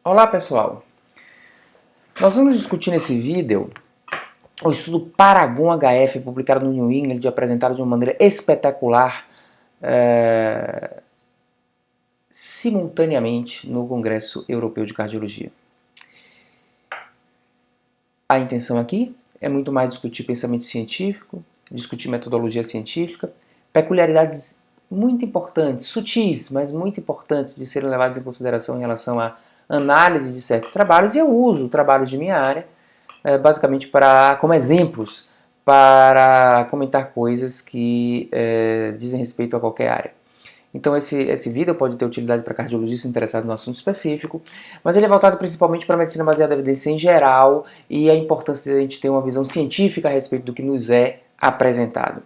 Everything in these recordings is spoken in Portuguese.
Olá pessoal, nós vamos discutir nesse vídeo o estudo Paragon HF publicado no New England e apresentado de uma maneira espetacular simultaneamente no Congresso Europeu de Cardiologia. A intenção aqui é muito mais discutir pensamento científico, discutir metodologia científica, peculiaridades muito importantes, sutis, mas muito importantes de serem levadas em consideração em relação à análise de certos trabalhos, e eu uso o trabalho de minha área basicamente como exemplos para comentar coisas que dizem respeito a qualquer área. Então esse vídeo pode ter utilidade para cardiologistas interessados no assunto específico, mas ele é voltado principalmente para a medicina baseada em evidência em geral e a importância de a gente ter uma visão científica a respeito do que nos é apresentado.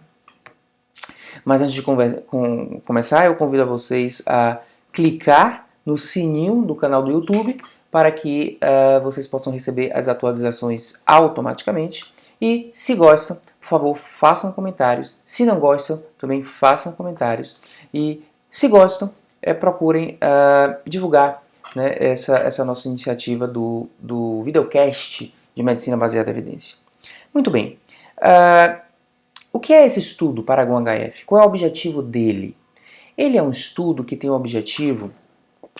Mas antes de começar, eu convido a vocês a clicar no sininho do canal do YouTube para que vocês possam receber as atualizações automaticamente. E se gostam, por favor, façam comentários. Se não gostam, também façam comentários. E se gostam, procurem divulgar, né, essa nossa iniciativa do videocast de medicina baseada em evidência. Muito bem. O que é esse estudo Paragon HF? Qual é o objetivo dele? Ele é um estudo que tem o objetivo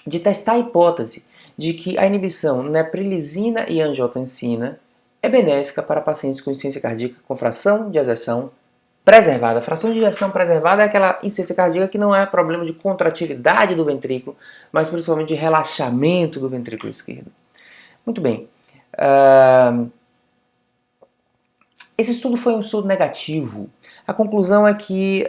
de testar a hipótese de que a inibição neprilisina e angiotensina é benéfica para pacientes com insuficiência cardíaca com fração de ejeção preservada. A fração de ejeção preservada é aquela insuficiência cardíaca que não é problema de contratilidade do ventrículo, mas principalmente de relaxamento do ventrículo esquerdo. Muito bem. Esse estudo foi um estudo negativo. A conclusão é que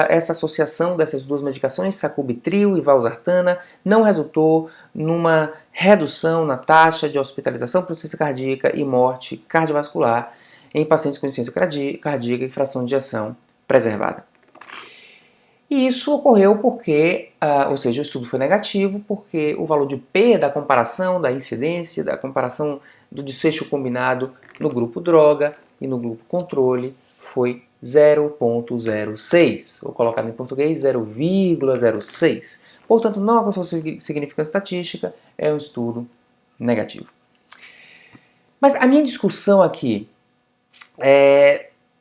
essa associação dessas duas medicações, sacubitril e valsartana, não resultou numa redução na taxa de hospitalização por insuficiência cardíaca e morte cardiovascular em pacientes com insuficiência cardíaca e fração de ejeção preservada. E isso ocorreu porque, ou seja, o estudo foi negativo porque o valor de P da comparação, da incidência, da comparação do desfecho combinado no grupo droga e no grupo controle foi 0,06, ou colocado em português 0,06. Portanto, não alcançou significância estatística, é um estudo negativo. Mas a minha discussão aqui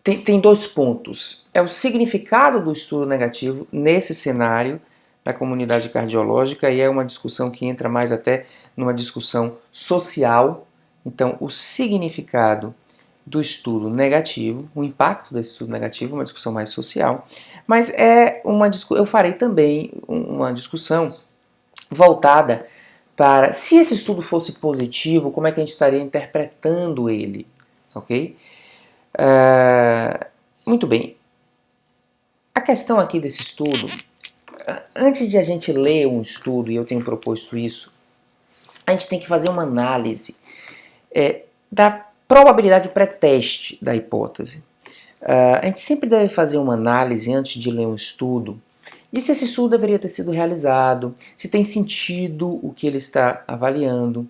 tem dois pontos. É o significado do estudo negativo nesse cenário da comunidade cardiológica, e é uma discussão que entra mais até numa discussão social. Então, o significado do estudo negativo, o impacto desse estudo negativo, uma discussão mais social, mas eu farei também uma discussão voltada para se esse estudo fosse positivo, como é que a gente estaria interpretando ele, ok? Muito bem. A questão aqui desse estudo, antes de a gente ler um estudo, e eu tenho proposto isso, a gente tem que fazer uma análise da probabilidade pré-teste da hipótese. A gente sempre deve fazer uma análise antes de ler um estudo de se esse estudo deveria ter sido realizado, se tem sentido o que ele está avaliando,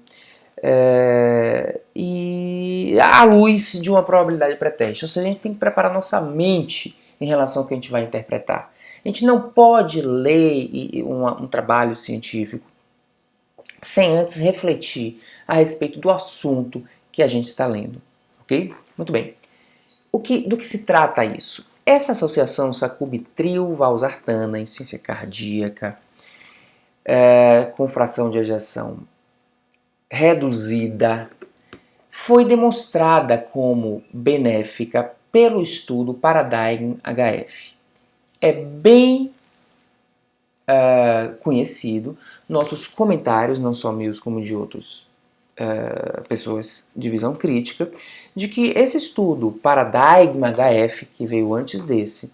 e à luz de uma probabilidade pré-teste. Ou seja, a gente tem que preparar nossa mente em relação ao que a gente vai interpretar. A gente não pode ler um trabalho científico sem antes refletir a respeito do assunto que a gente está lendo, ok? Muito bem. Do que se trata isso? Essa associação sacubitril-valsartana, insuficiência cardíaca, com fração de ejeção reduzida, foi demonstrada como benéfica pelo estudo Paradigm HF. É bem conhecido, nossos comentários, não só meus como de outros pessoas de visão crítica, de que esse estudo Paradigm HF, que veio antes desse,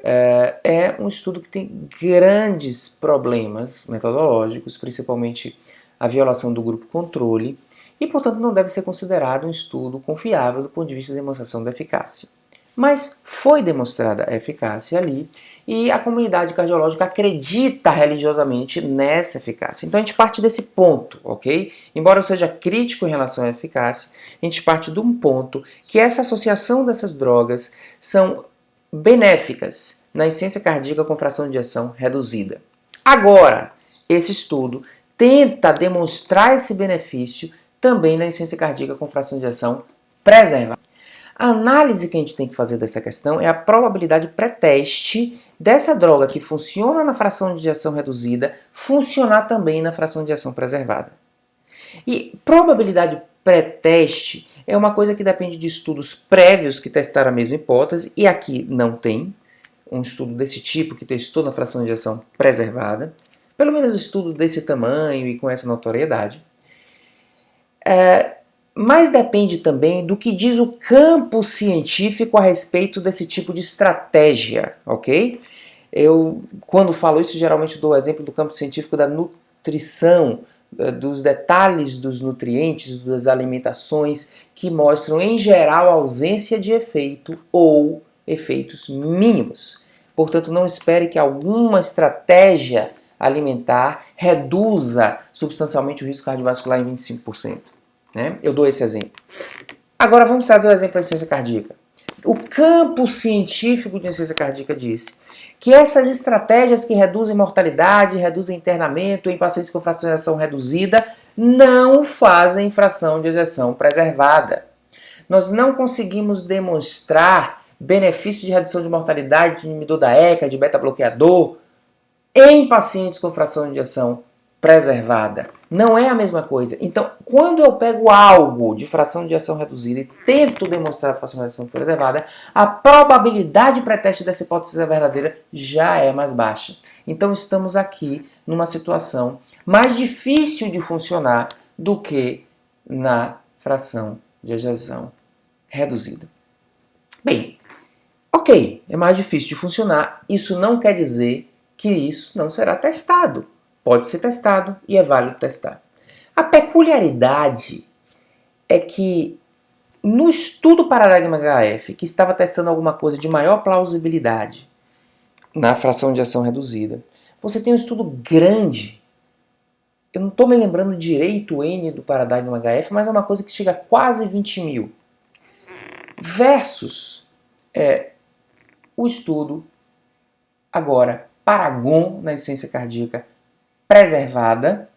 é um estudo que tem grandes problemas metodológicos, principalmente a violação do grupo controle, e portanto não deve ser considerado um estudo confiável do ponto de vista da demonstração da eficácia. Mas foi demonstrada a eficácia ali, e a comunidade cardiológica acredita religiosamente nessa eficácia. Então a gente parte desse ponto, ok? Embora eu seja crítico em relação à eficácia, a gente parte de um ponto que essa associação dessas drogas são benéficas na insuficiência cardíaca com fração de ejeção reduzida. Agora, esse estudo tenta demonstrar esse benefício também na insuficiência cardíaca com fração de ejeção preservada. A análise que a gente tem que fazer dessa questão é a probabilidade pré-teste dessa droga que funciona na fração de ejeção reduzida funcionar também na fração de ejeção preservada. E probabilidade pré-teste é uma coisa que depende de estudos prévios que testaram a mesma hipótese, e aqui não tem um estudo desse tipo que testou na fração de ejeção preservada, pelo menos um estudo desse tamanho e com essa notoriedade. Mas depende também do que diz o campo científico a respeito desse tipo de estratégia, ok? Eu, quando falo isso, geralmente dou o exemplo do campo científico da nutrição, dos detalhes dos nutrientes, das alimentações, que mostram, em geral, ausência de efeito ou efeitos mínimos. Portanto, não espere que alguma estratégia alimentar reduza substancialmente o risco cardiovascular em 25%. Né? Eu dou esse exemplo. Agora vamos trazer o exemplo da insuficiência cardíaca. O campo científico de insuficiência cardíaca diz que essas estratégias que reduzem mortalidade, reduzem internamento em pacientes com fração de ejeção reduzida não fazem fração de ejeção preservada. Nós não conseguimos demonstrar benefício de redução de mortalidade de inibidor da ECA, de beta-bloqueador, em pacientes com fração de ejeção preservada. Não é a mesma coisa. Então, quando eu pego algo de fração de ejeção reduzida e tento demonstrar a fração de ejeção preservada, a probabilidade pré-teste dessa hipótese ser verdadeira já é mais baixa. Então, estamos aqui numa situação mais difícil de funcionar do que na fração de ejeção reduzida. Bem, ok, é mais difícil de funcionar. Isso não quer dizer que isso não será testado. Pode ser testado e é válido testar. A peculiaridade é que no estudo Paradigma HF, que estava testando alguma coisa de maior plausibilidade na fração de ejeção reduzida, você tem um estudo grande. Eu não estou me lembrando direito o N do Paradigma HF, mas é uma coisa que chega a quase 20 mil. Versus o estudo, agora, Paragon na insuficiência cardíaca preservada,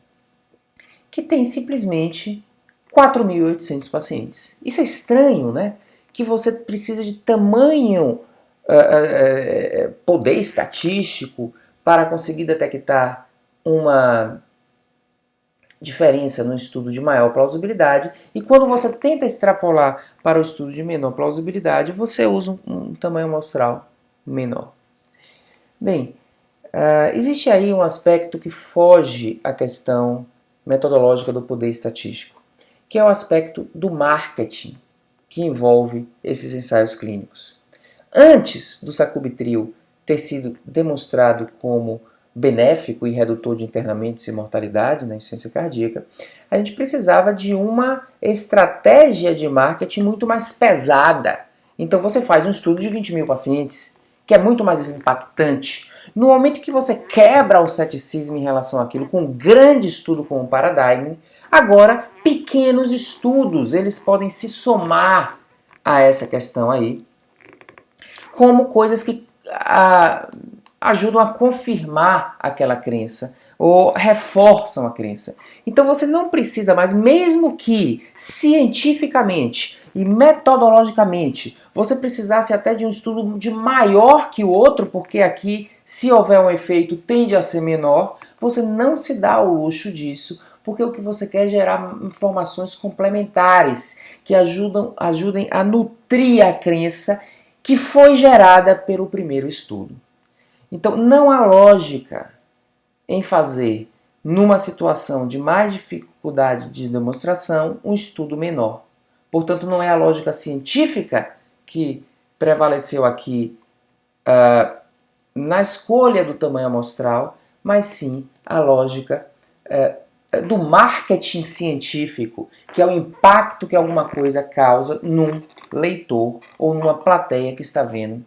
que tem simplesmente 4.800 pacientes. Isso é estranho, né? Que você precisa de tamanho poder estatístico para conseguir detectar uma diferença no estudo de maior plausibilidade, e quando você tenta extrapolar para o estudo de menor plausibilidade, você usa um tamanho amostral menor. Bem, existe aí um aspecto que foge à questão metodológica do poder estatístico, que é o aspecto do marketing que envolve esses ensaios clínicos. Antes do sacubitril ter sido demonstrado como benéfico e redutor de internamentos e mortalidade na insuficiência cardíaca, a gente precisava de uma estratégia de marketing muito mais pesada. Então você faz um estudo de 20 mil pacientes, que é muito mais impactante. No momento que você quebra o ceticismo em relação àquilo, com um grande estudo como o Paradigm, agora pequenos estudos, eles podem se somar a essa questão aí, como coisas que ajudam a confirmar aquela crença ou reforçam a crença. Então você não precisa mais, mesmo que cientificamente e metodologicamente você precisasse até de um estudo de maior que o outro, porque aqui, se houver um efeito, tende a ser menor, você não se dá o luxo disso, porque o que você quer é gerar informações complementares que ajudem a nutrir a crença que foi gerada pelo primeiro estudo. Então, não há lógica em fazer, numa situação de mais dificuldade de demonstração, um estudo menor. Portanto, não é a lógica científica que prevaleceu aqui na escolha do tamanho amostral, mas sim a lógica do marketing científico, que é o impacto que alguma coisa causa num leitor ou numa plateia que está vendo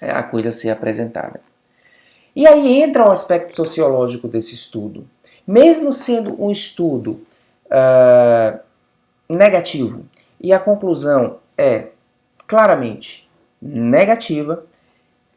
a coisa ser apresentada. E aí entra o aspecto sociológico desse estudo. Mesmo sendo um estudo negativo, e a conclusão é claramente negativa,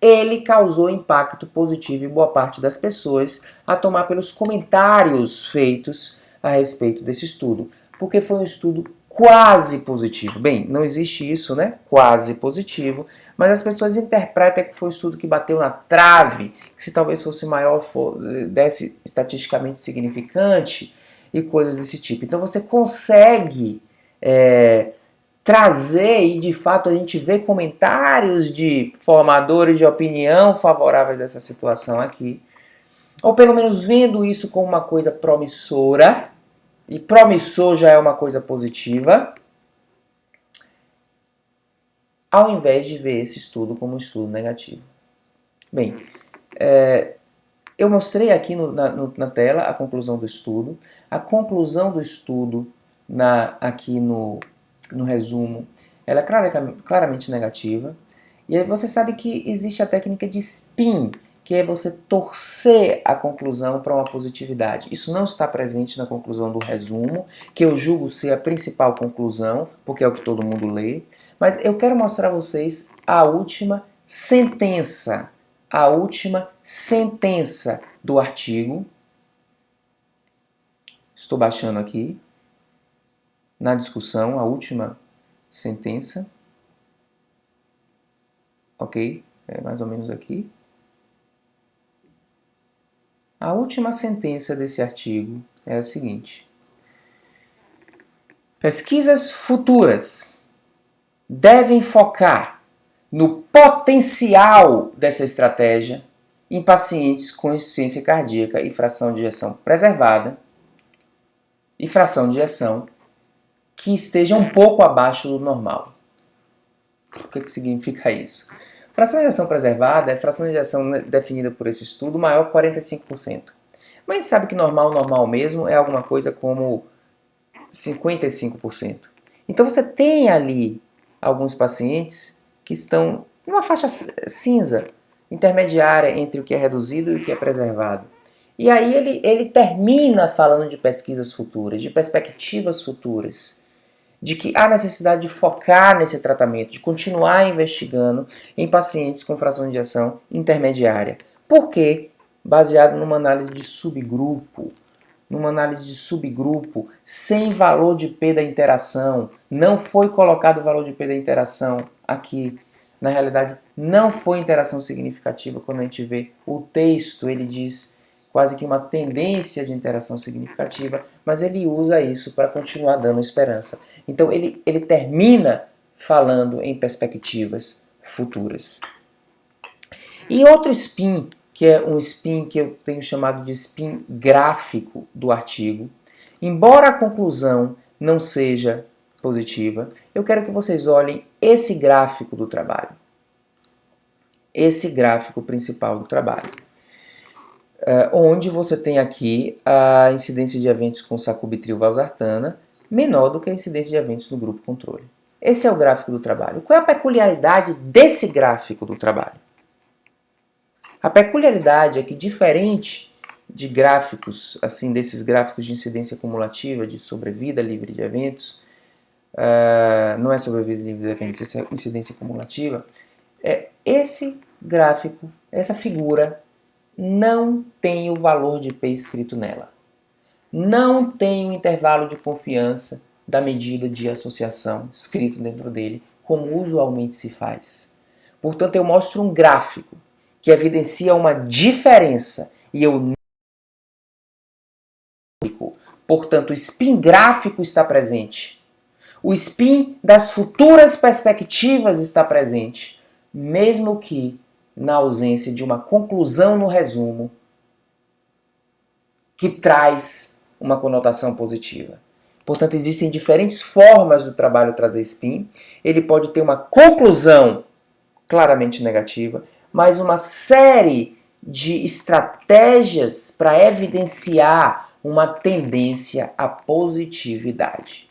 ele causou impacto positivo em boa parte das pessoas, a tomar pelos comentários feitos a respeito desse estudo, porque foi um estudo quase positivo. Bem, não existe isso, né? Quase positivo, mas as pessoas interpretam que foi um estudo que bateu na trave, que se talvez fosse maior, desse estatisticamente significante e coisas desse tipo. Então você consegue trazer, e de fato a gente vê comentários de formadores de opinião favoráveis a essa situação aqui, ou pelo menos vendo isso como uma coisa promissora, e promissor já é uma coisa positiva, ao invés de ver esse estudo como um estudo negativo. Bem, eu mostrei aqui na tela a conclusão do estudo. A conclusão do estudo aqui no resumo, ela é claramente negativa. E aí você sabe que existe a técnica de spin, que é você torcer a conclusão para uma positividade. Isso não está presente na conclusão do resumo, que eu julgo ser a principal conclusão, porque é o que todo mundo lê. Mas eu quero mostrar a vocês a última sentença do artigo. Estou baixando aqui na discussão a última sentença. Ok? É mais ou menos aqui. A última sentença desse artigo é a seguinte: pesquisas futuras devem focar no potencial dessa estratégia em pacientes com insuficiência cardíaca e fração de ejeção preservada e fração de ejeção que esteja um pouco abaixo do normal. O que significa isso? Fração de ejeção preservada é fração de ejeção definida por esse estudo maior que 45%. Mas a gente sabe que normal mesmo é alguma coisa como 55%. Então você tem ali alguns pacientes que estão numa faixa cinza, intermediária entre o que é reduzido e o que é preservado. E aí ele termina falando de pesquisas futuras, de perspectivas futuras, de que há necessidade de focar nesse tratamento, de continuar investigando em pacientes com fração de ejeção intermediária. Por quê? Baseado numa análise de subgrupo. Sem valor de P da interação. Não foi colocado o valor de P da interação aqui. Na realidade, não foi interação significativa. Quando a gente vê o texto, ele diz quase que uma tendência de interação significativa, mas ele usa isso para continuar dando esperança. Então ele termina falando em perspectivas futuras. E outro spin, que é um spin que eu tenho chamado de spin gráfico do artigo, embora a conclusão não seja positiva, eu quero que vocês olhem esse gráfico do trabalho. Esse gráfico principal do trabalho. Onde você tem aqui a incidência de eventos com sacubitril/valsartana menor do que a incidência de eventos no grupo controle. Esse é o gráfico do trabalho. Qual é a peculiaridade desse gráfico do trabalho? A peculiaridade é que, diferente de gráficos, assim, desses gráficos de incidência cumulativa, de sobrevida livre de eventos, não é sobrevida livre de eventos, essa é incidência cumulativa, esse gráfico, essa figura, não tem o valor de P escrito nela. Não tem o intervalo de confiança da medida de associação escrito dentro dele, como usualmente se faz. Portanto, eu mostro um gráfico que evidencia uma diferença e eu não. Portanto, o spin gráfico está presente. O spin das futuras perspectivas está presente, mesmo que na ausência de uma conclusão no resumo que traz uma conotação positiva. Portanto, existem diferentes formas do trabalho trazer spin. Ele pode ter uma conclusão claramente negativa, mas uma série de estratégias para evidenciar uma tendência à positividade.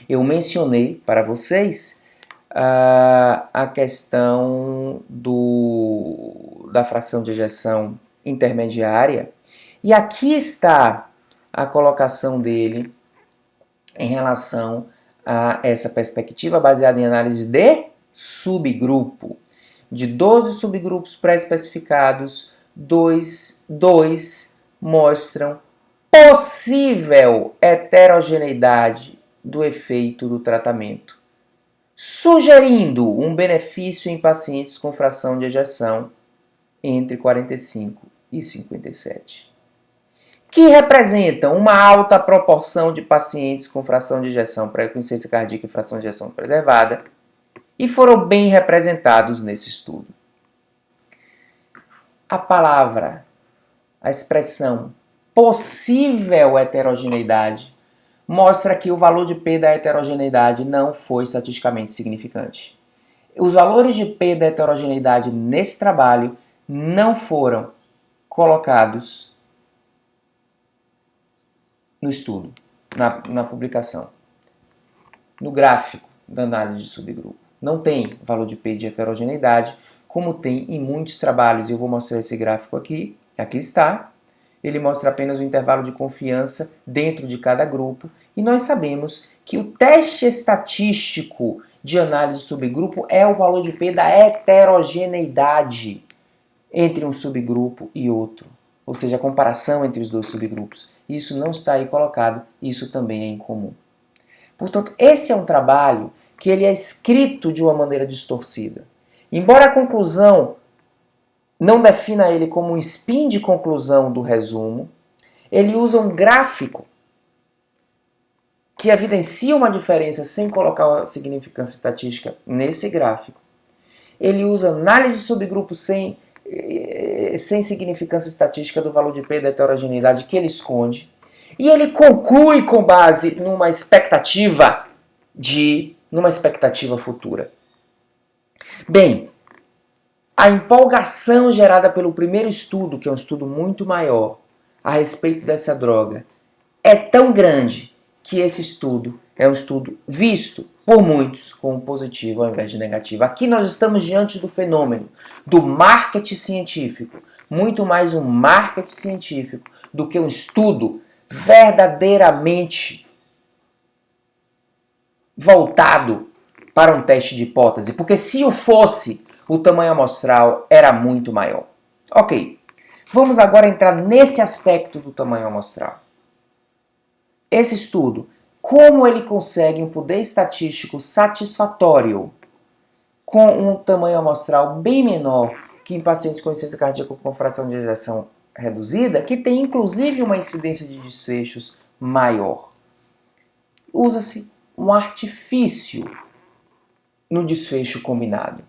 Eu mencionei para vocês a questão da fração de ejeção intermediária, e aqui está a colocação dele em relação a essa perspectiva baseada em análise de subgrupo. de 12 subgrupos pré-especificados, dois mostram possível heterogeneidade do efeito do tratamento, sugerindo um benefício em pacientes com fração de ejeção entre 45 e 57, que representam uma alta proporção de pacientes com fração de ejeção com insuficiência cardíaca e fração de ejeção preservada, e foram bem representados nesse estudo. A palavra, a expressão possível heterogeneidade mostra que o valor de P da heterogeneidade não foi estatisticamente significante. Os valores de P da heterogeneidade nesse trabalho não foram colocados no estudo, na publicação, no gráfico da análise de subgrupo. Não tem valor de P de heterogeneidade, como tem em muitos trabalhos. Eu vou mostrar esse gráfico aqui. Aqui está. Ele mostra apenas o intervalo de confiança dentro de cada grupo. E nós sabemos que o teste estatístico de análise de subgrupo é o valor de P da heterogeneidade entre um subgrupo e outro. Ou seja, a comparação entre os dois subgrupos. Isso não está aí colocado, isso também é incomum. Portanto, esse é um trabalho que ele é escrito de uma maneira distorcida. Embora a conclusão não defina ele como um spin de conclusão do resumo, ele usa um gráfico que evidencia uma diferença sem colocar a significância estatística nesse gráfico. Ele usa análise de subgrupo sem significância estatística do valor de P da heterogeneidade que ele esconde. E ele conclui com base numa expectativa futura. Bem, a empolgação gerada pelo primeiro estudo, que é um estudo muito maior, a respeito dessa droga, é tão grande que esse estudo é um estudo visto por muitos como positivo ao invés de negativo. Aqui nós estamos diante do fenômeno do marketing científico, muito mais um marketing científico do que um estudo verdadeiramente voltado para um teste de hipótese, porque se o fosse, o tamanho amostral era muito maior. Ok, vamos agora entrar nesse aspecto do tamanho amostral. Esse estudo, como ele consegue um poder estatístico satisfatório com um tamanho amostral bem menor que em pacientes com insuficiência cardíaca com fração de ejeção reduzida, que tem inclusive uma incidência de desfechos maior. Usa-se um artifício no desfecho combinado.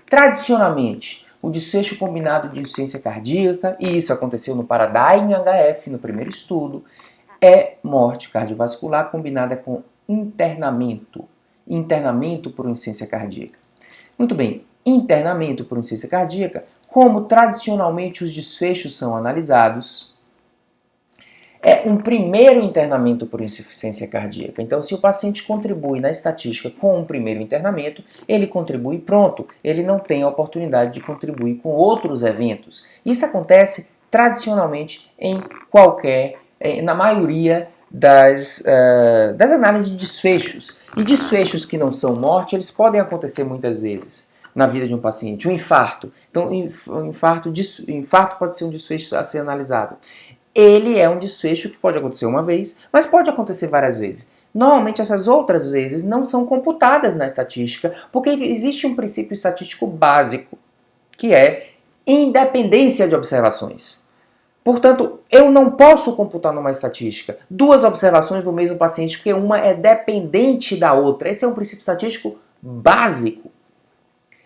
Tradicionalmente, o desfecho combinado de insuficiência cardíaca, e isso aconteceu no Paradigm HF, no primeiro estudo, é morte cardiovascular combinada com internamento por insuficiência cardíaca. Muito bem, internamento por insuficiência cardíaca, como tradicionalmente os desfechos são analisados, é um primeiro internamento por insuficiência cardíaca. Então, se o paciente contribui na estatística com um primeiro internamento, ele contribui pronto. Ele não tem a oportunidade de contribuir com outros eventos. Isso acontece tradicionalmente na maioria das análises de desfechos. E desfechos que não são morte, eles podem acontecer muitas vezes na vida de um paciente. Um infarto. Então, infarto pode ser um desfecho a ser analisado. Ele é um desfecho que pode acontecer uma vez, mas pode acontecer várias vezes. Normalmente essas outras vezes não são computadas na estatística, porque existe um princípio estatístico básico, que é independência de observações. Portanto, eu não posso computar numa estatística duas observações do mesmo paciente, porque uma é dependente da outra. Esse é um princípio estatístico básico.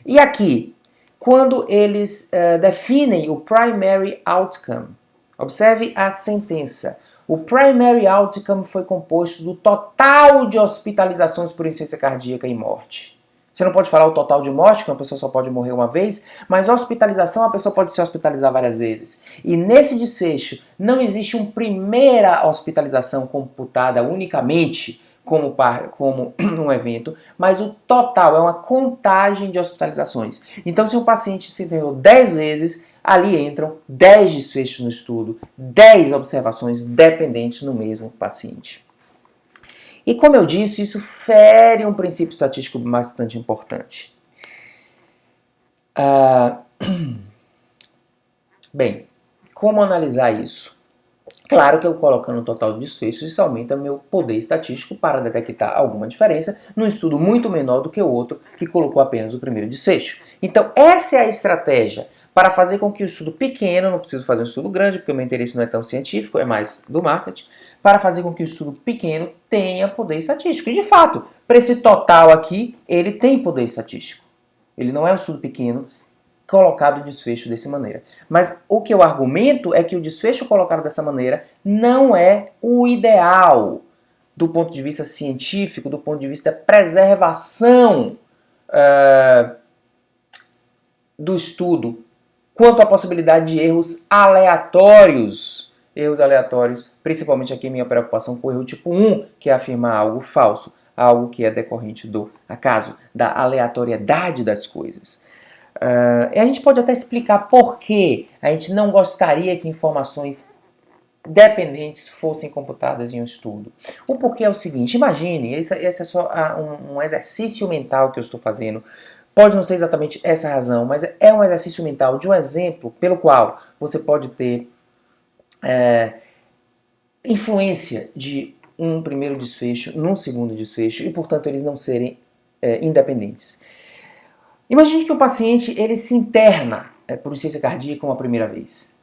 E aqui, quando eles definem o primary outcome, observe a sentença. O primary outcome foi composto do total de hospitalizações por insuficiência cardíaca e morte. Você não pode falar o total de morte, que uma pessoa só pode morrer uma vez, mas hospitalização, a pessoa pode se hospitalizar várias vezes. E nesse desfecho, não existe uma primeira hospitalização computada unicamente como um evento, mas o total é uma contagem de hospitalizações. Então, se um paciente se internou 10 vezes, ali entram 10 desfechos no estudo, 10 observações dependentes no mesmo paciente. E como eu disse, isso fere um princípio estatístico bastante importante. Bem, como analisar isso? Claro que eu colocando o total de desfechos, isso aumenta meu poder estatístico para detectar alguma diferença num estudo muito menor do que o outro que colocou apenas o primeiro desfecho. Então essa é a estratégia para fazer com que o estudo pequeno, não preciso fazer um estudo grande porque o meu interesse não é tão científico, é mais do marketing, para fazer com que o estudo pequeno tenha poder estatístico. E de fato, para esse total aqui, ele tem poder estatístico. Ele não é um estudo pequeno colocado o desfecho dessa maneira. Mas o que eu argumento é que o desfecho colocado dessa maneira não é o ideal do ponto de vista científico, do ponto de vista da preservação do estudo, quanto à possibilidade de erros aleatórios. Erros aleatórios, principalmente aqui minha preocupação com o erro tipo 1, que é afirmar algo falso, algo que é decorrente do acaso, da aleatoriedade das coisas. E a gente pode até explicar por que a gente não gostaria que informações dependentes fossem computadas em um estudo. O porquê é o seguinte, imagine, esse é só um exercício mental que eu estou fazendo. Pode não ser exatamente essa razão, mas é um exercício mental de um exemplo pelo qual você pode ter influência de um primeiro desfecho num segundo desfecho e, portanto, eles não serem independentes. Imagine que o paciente ele se interna por insuficiência cardíaca uma primeira vez.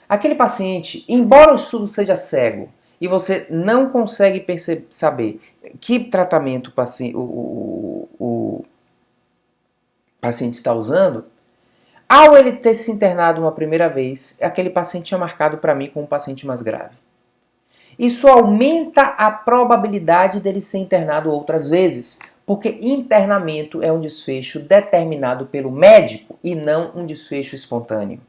Aquele paciente, embora o estudo seja cego e você não consegue saber que tratamento o paciente está usando, ao ele ter se internado uma primeira vez, aquele paciente é marcado para mim como um paciente mais grave. Isso aumenta a probabilidade dele ser internado outras vezes, porque internamento é um desfecho determinado pelo médico e não um desfecho espontâneo.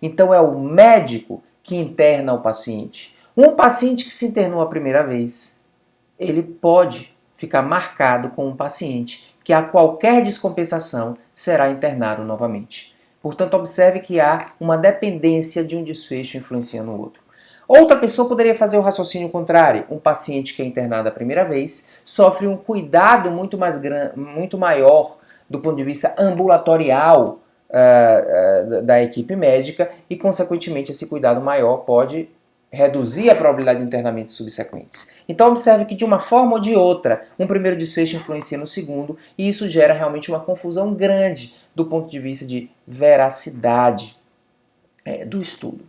Então é o médico que interna o paciente. Um paciente que se internou a primeira vez, ele pode ficar marcado com um paciente que a qualquer descompensação será internado novamente. Portanto, observe que há uma dependência de um desfecho influenciando o outro. Outra pessoa poderia fazer o raciocínio contrário. Um paciente que é internado a primeira vez sofre um cuidado muito maior do ponto de vista ambulatorial da equipe médica e, consequentemente, esse cuidado maior pode reduzir a probabilidade de internamentos subsequentes. Então, observe que, de uma forma ou de outra, um primeiro desfecho influencia no segundo e isso gera realmente uma confusão grande do ponto de vista de veracidade do estudo.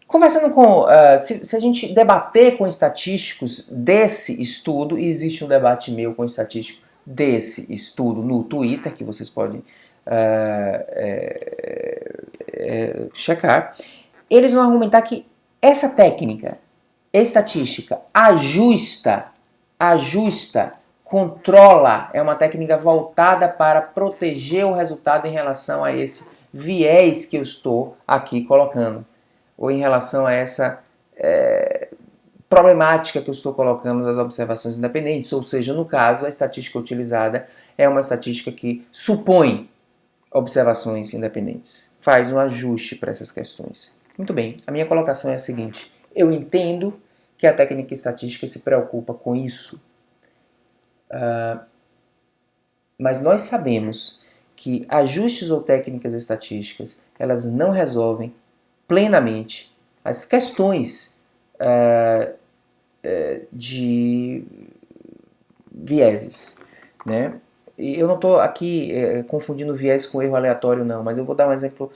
Conversando com, se a gente debater com estatísticos desse estudo, e existe um debate meu com estatístico desse estudo no Twitter, que vocês podem checar, eles vão argumentar que essa técnica estatística ajusta, controla, é uma técnica voltada para proteger o resultado em relação a esse viés que eu estou aqui colocando, ou em relação a essa problemática que eu estou colocando das observações independentes, ou seja, no caso, a estatística utilizada é uma estatística que supõe observações independentes, faz um ajuste para essas questões. Muito bem, a minha colocação é a seguinte, eu entendo que a técnica estatística se preocupa com isso, mas nós sabemos que ajustes ou técnicas estatísticas, elas não resolvem plenamente as questões de vieses, né? E eu não estou aqui confundindo viés com erro aleatório, não, mas eu vou dar um exemplo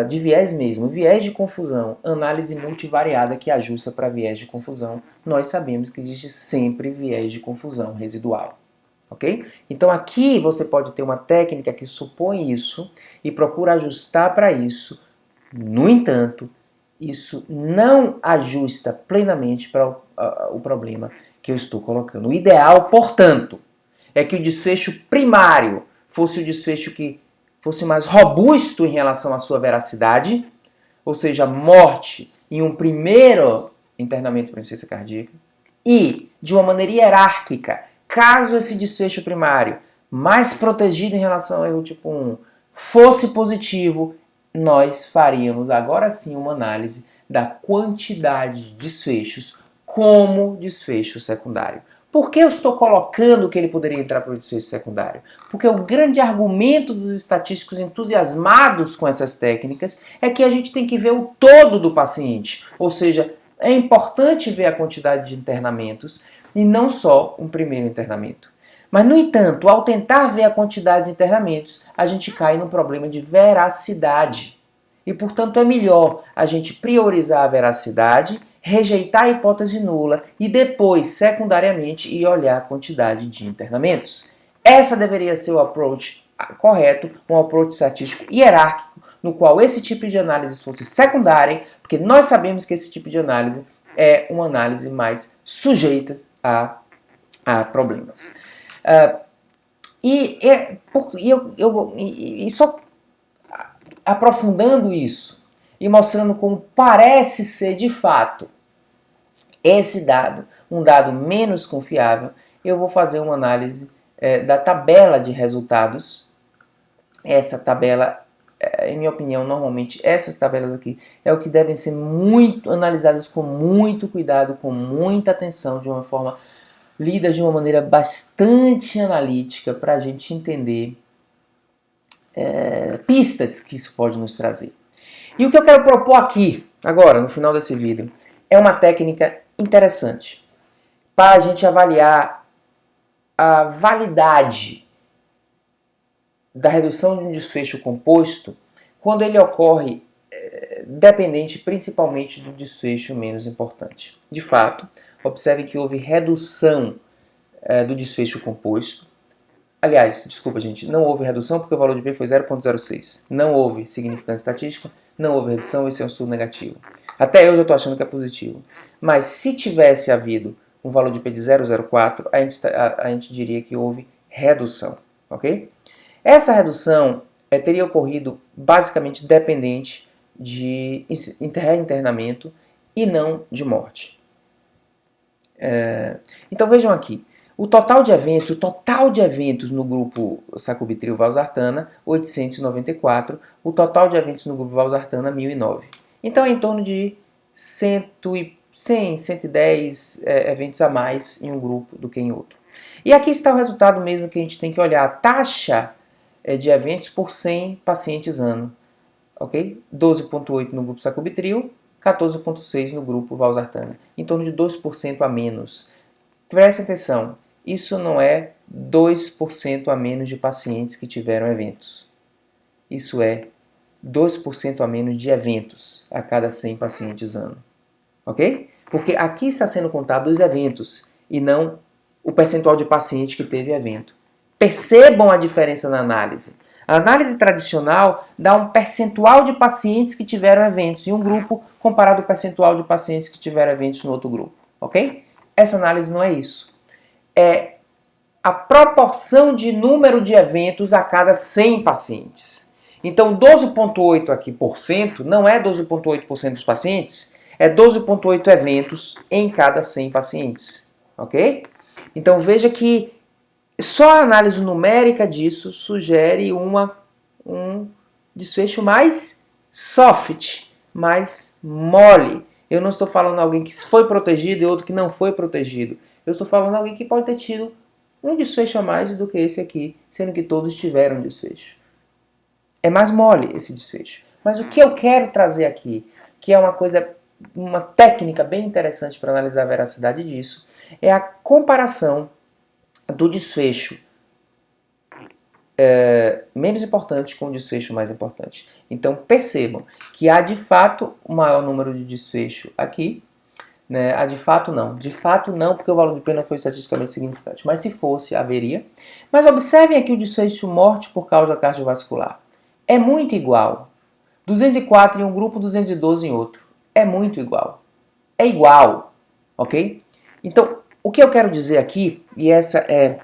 de viés mesmo. Viés de confusão, análise multivariada que ajusta para viés de confusão. Nós sabemos que existe sempre viés de confusão residual. Ok? Então aqui você pode ter uma técnica que supõe isso e procura ajustar para isso. No entanto, isso não ajusta plenamente para o problema que eu estou colocando. O ideal, portanto, é que o desfecho primário fosse o desfecho que fosse mais robusto em relação à sua veracidade, ou seja, morte em um primeiro internamento por insuficiência cardíaca, e de uma maneira hierárquica, caso esse desfecho primário mais protegido em relação ao erro tipo 1 fosse positivo, nós faríamos agora sim uma análise da quantidade de desfechos como desfecho secundário. Por que eu estou colocando que ele poderia entrar para o desfecho secundário? Porque o grande argumento dos estatísticos entusiasmados com essas técnicas é que a gente tem que ver o todo do paciente. Ou seja, é importante ver a quantidade de internamentos e não só um primeiro internamento. Mas, no entanto, ao tentar ver a quantidade de internamentos, a gente cai no problema de veracidade. E, portanto, é melhor a gente priorizar a veracidade, rejeitar a hipótese nula e depois, secundariamente, ir olhar a quantidade de internamentos. Essa deveria ser o approach correto, um approach estatístico hierárquico, no qual esse tipo de análise fosse secundária, porque nós sabemos que esse tipo de análise é uma análise mais sujeita a problemas. E só aprofundando isso e mostrando como parece ser de fato esse dado, um dado menos confiável, eu vou fazer uma análise da tabela de resultados. Essa tabela, em minha opinião, normalmente essas tabelas aqui é o que devem ser muito analisadas com muito cuidado, com muita atenção, de uma forma lidas de uma maneira bastante analítica para a gente entender pistas que isso pode nos trazer. E o que eu quero propor aqui, agora, no final desse vídeo, é uma técnica interessante para a gente avaliar a validade da redução de um desfecho composto quando ele ocorre dependente principalmente do desfecho menos importante. De fato, observe que houve redução do desfecho composto. Aliás, desculpa gente, não houve redução porque o valor de P foi 0,06. Não houve significância estatística, não houve redução, esse é um estudo negativo. Até eu já estou achando que é positivo. Mas se tivesse havido um valor de P de 0,04, a gente diria que houve redução, ok? Essa redução teria ocorrido basicamente dependente de internamento e não de morte. Então vejam aqui, o total de eventos no grupo sacubitril-valsartana, 894, o total de eventos no grupo valsartana, 1009. Então é em torno de 100, 110 eventos a mais em um grupo do que em outro. E aqui está o resultado mesmo que a gente tem que olhar, a taxa de eventos por 100 pacientes ano, ok? 12,8 no grupo sacubitril, 14,6 no grupo valsartana, em torno de 2% a menos. Preste atenção, isso não é 2% a menos de pacientes que tiveram eventos. Isso é 2% a menos de eventos a cada 100 pacientes ano. Ok? Porque aqui está sendo contado os eventos e não o percentual de paciente que teve evento. Percebam a diferença na análise. A análise tradicional dá um percentual de pacientes que tiveram eventos em um grupo comparado ao percentual de pacientes que tiveram eventos no outro grupo. Ok? Essa análise não é isso. É a proporção de número de eventos a cada 100 pacientes. Então, 12,8% aqui por cento não é 12,8% dos pacientes, é 12,8 eventos em cada 100 pacientes. Ok? Então, veja que só a análise numérica disso sugere um desfecho mais soft, mais mole. Eu não estou falando de alguém que foi protegido e outro que não foi protegido. Eu estou falando de alguém que pode ter tido um desfecho a mais do que esse aqui, sendo que todos tiveram desfecho. É mais mole esse desfecho. Mas o que eu quero trazer aqui, que é uma técnica bem interessante para analisar a veracidade disso, é a comparação do desfecho menos importante com o desfecho mais importante. Então percebam que há de fato um maior número de desfecho aqui, né? Há de fato não, porque o valor de P não foi estatisticamente significante, mas se fosse, haveria. Mas observem aqui o desfecho morte por causa cardiovascular. É muito igual. 204 em um grupo, 212 em outro. É muito igual. É igual, ok? Então, o que eu quero dizer aqui, e essa é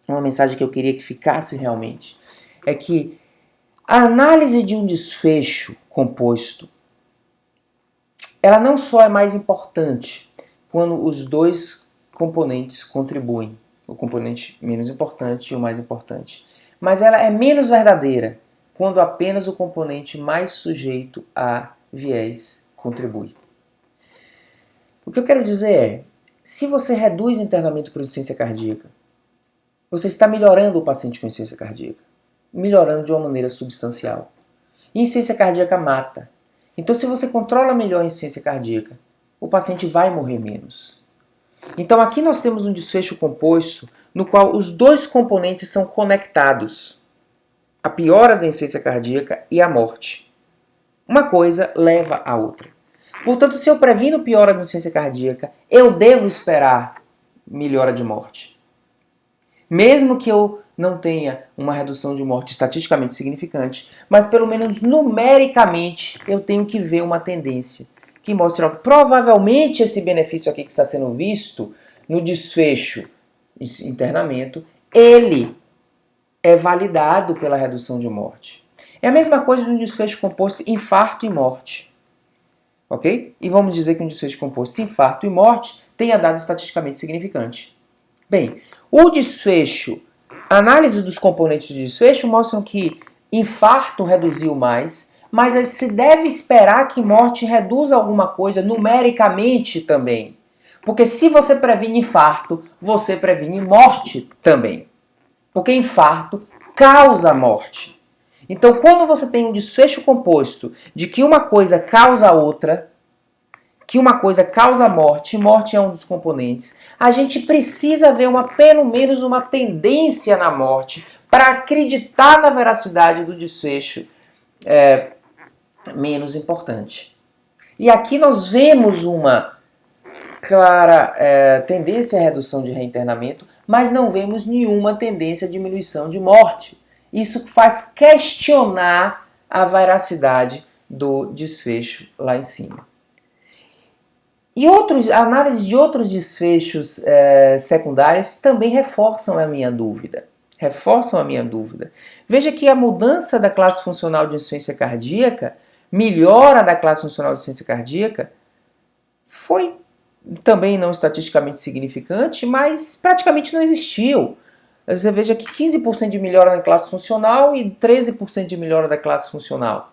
uma mensagem que eu queria que ficasse realmente, é que a análise de um desfecho composto, ela não só é mais importante quando os dois componentes contribuem, o componente menos importante e o mais importante, mas ela é menos verdadeira quando apenas o componente mais sujeito a viés contribui. O que eu quero dizer é, Se você reduz o internamento por insuficiência cardíaca, você está melhorando o paciente com insuficiência cardíaca, melhorando de uma maneira substancial. E insuficiência cardíaca mata. Então, se você controla melhor a insuficiência cardíaca, o paciente vai morrer menos. Então, aqui nós temos um desfecho composto no qual os dois componentes são conectados. A piora da insuficiência cardíaca e a morte. Uma coisa leva à outra. Portanto, se eu previno piora da insuficiência cardíaca, eu devo esperar melhora de morte. Mesmo que eu não tenha uma redução de morte estatisticamente significante, mas pelo menos numericamente eu tenho que ver uma tendência que mostra provavelmente esse benefício aqui que está sendo visto no desfecho internamento, ele é validado pela redução de morte. É a mesma coisa no desfecho composto infarto e morte. Ok? E vamos dizer que um desfecho composto infarto e morte tenha dado estatisticamente significante. Bem, o desfecho, a análise dos componentes de desfecho mostram que infarto reduziu mais, mas se deve esperar que morte reduza alguma coisa numericamente também. Porque se você previne infarto, você previne morte também. Porque infarto causa morte. Então, quando você tem um desfecho composto de que uma coisa causa outra, que uma coisa causa morte, e morte é um dos componentes, a gente precisa ver pelo menos uma tendência na morte para acreditar na veracidade do desfecho menos importante. E aqui nós vemos uma clara tendência à redução de reinternamento, mas não vemos nenhuma tendência à diminuição de morte. Isso faz questionar a veracidade do desfecho lá em cima. E a análise de outros desfechos secundários também reforçam a minha dúvida. Veja que a mudança da classe funcional de insuficiência cardíaca, melhora da classe funcional de insuficiência cardíaca, foi também não estatisticamente significante, mas praticamente não existiu. Você veja que 15% de melhora na classe funcional e 13% de melhora da classe funcional.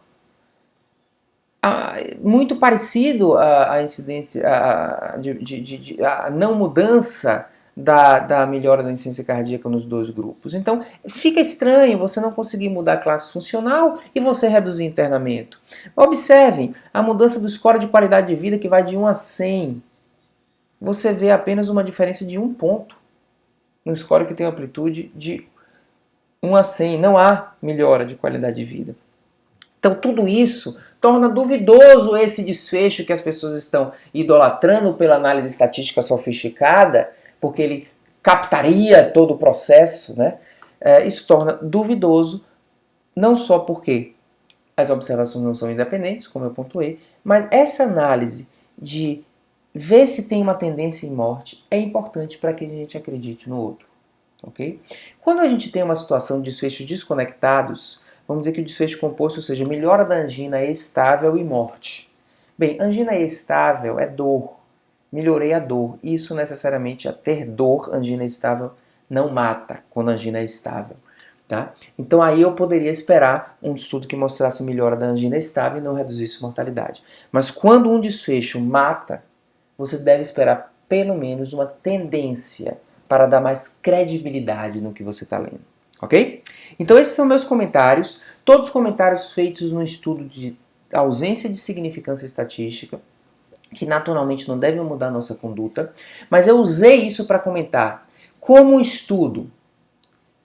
Muito parecido a incidência, a não mudança da melhora da insuficiência cardíaca nos dois grupos. Então, fica estranho você não conseguir mudar a classe funcional e você reduzir internamento. Observem a mudança do score de qualidade de vida que vai de 1 a 100. Você vê apenas uma diferença de 1 ponto no score que tem amplitude de 1 a 100. Não há melhora de qualidade de vida. Então, tudo isso torna duvidoso esse desfecho que as pessoas estão idolatrando pela análise estatística sofisticada, porque ele captaria todo o processo, né? Isso torna duvidoso, não só porque as observações não são independentes, como eu pontuei, mas essa análise de ver se tem uma tendência em morte é importante para que a gente acredite no outro. Okay? Quando a gente tem uma situação de desfechos desconectados, vamos dizer que o desfecho composto, ou seja, melhora da angina é estável e morte. Bem, angina estável é dor. Melhorei a dor. Isso necessariamente, a ter dor, angina estável não mata quando a angina é estável. Tá? Então aí eu poderia esperar um estudo que mostrasse melhora da angina estável e não reduzisse mortalidade. Mas quando um desfecho mata, você deve esperar pelo menos uma tendência para dar mais credibilidade no que você está lendo. Ok? Então esses são meus comentários, todos os comentários feitos no estudo de ausência de significância estatística, que naturalmente não devem mudar a nossa conduta, mas eu usei isso para comentar como o estudo,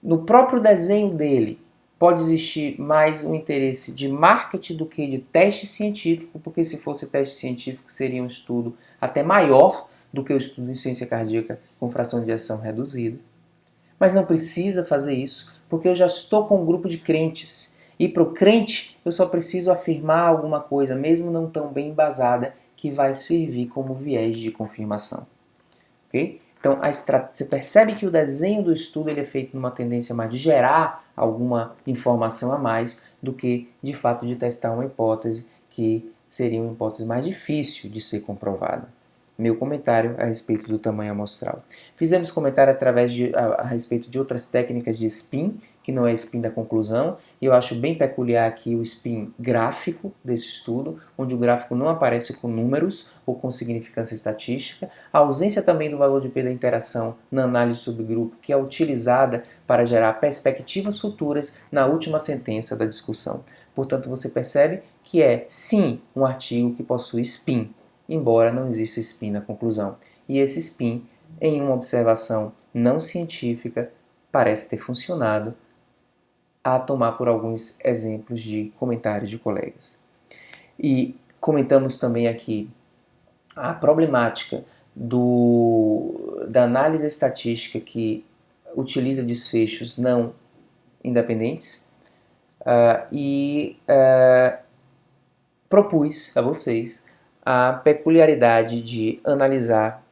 no próprio desenho dele, pode existir mais um interesse de marketing do que de teste científico, porque se fosse teste científico seria um estudo até maior do que o estudo em ciência cardíaca com fração de ejeção reduzida. Mas não precisa fazer isso, porque eu já estou com um grupo de crentes. E para o crente, eu só preciso afirmar alguma coisa, mesmo não tão bem embasada, que vai servir como viés de confirmação. Ok? Então, você percebe que o desenho do estudo ele é feito numa tendência mais de gerar alguma informação a mais do que, de fato, de testar uma hipótese que seria uma hipótese mais difícil de ser comprovada. Meu comentário a respeito do tamanho amostral. Fizemos comentário a respeito de outras técnicas de spin, que não é spin da conclusão, E eu acho bem peculiar aqui o spin gráfico desse estudo, onde o gráfico não aparece com números ou com significância estatística. A ausência também do valor de P da interação na análise de subgrupo, que é utilizada para gerar perspectivas futuras na última sentença da discussão. Portanto, você percebe que é, sim, um artigo que possui spin, embora não exista spin na conclusão. E esse spin, em uma observação não científica, parece ter funcionado, a tomar por alguns exemplos de comentários de colegas. E comentamos também aqui a problemática da análise estatística que utiliza desfechos não independentes propus a vocês a peculiaridade de analisar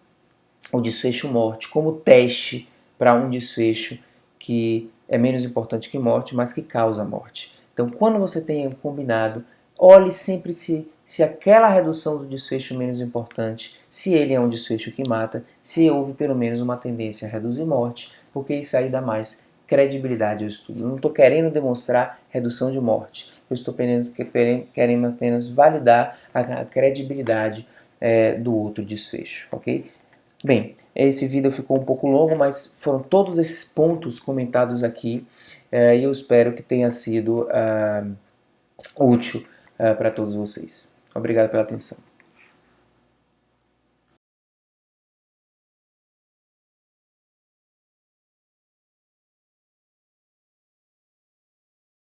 o desfecho morte como teste para um desfecho que é menos importante que morte, mas que causa morte. Então, quando você tem um combinado, olhe sempre se aquela redução do desfecho menos importante, se ele é um desfecho que mata, se houve pelo menos uma tendência a reduzir morte, porque isso aí dá mais credibilidade ao estudo. Eu não estou querendo demonstrar redução de morte, eu estou querendo apenas validar a credibilidade do outro desfecho, ok? Bem, esse vídeo ficou um pouco longo, mas foram todos esses pontos comentados aqui e eu espero que tenha sido útil para todos vocês. Obrigado pela atenção.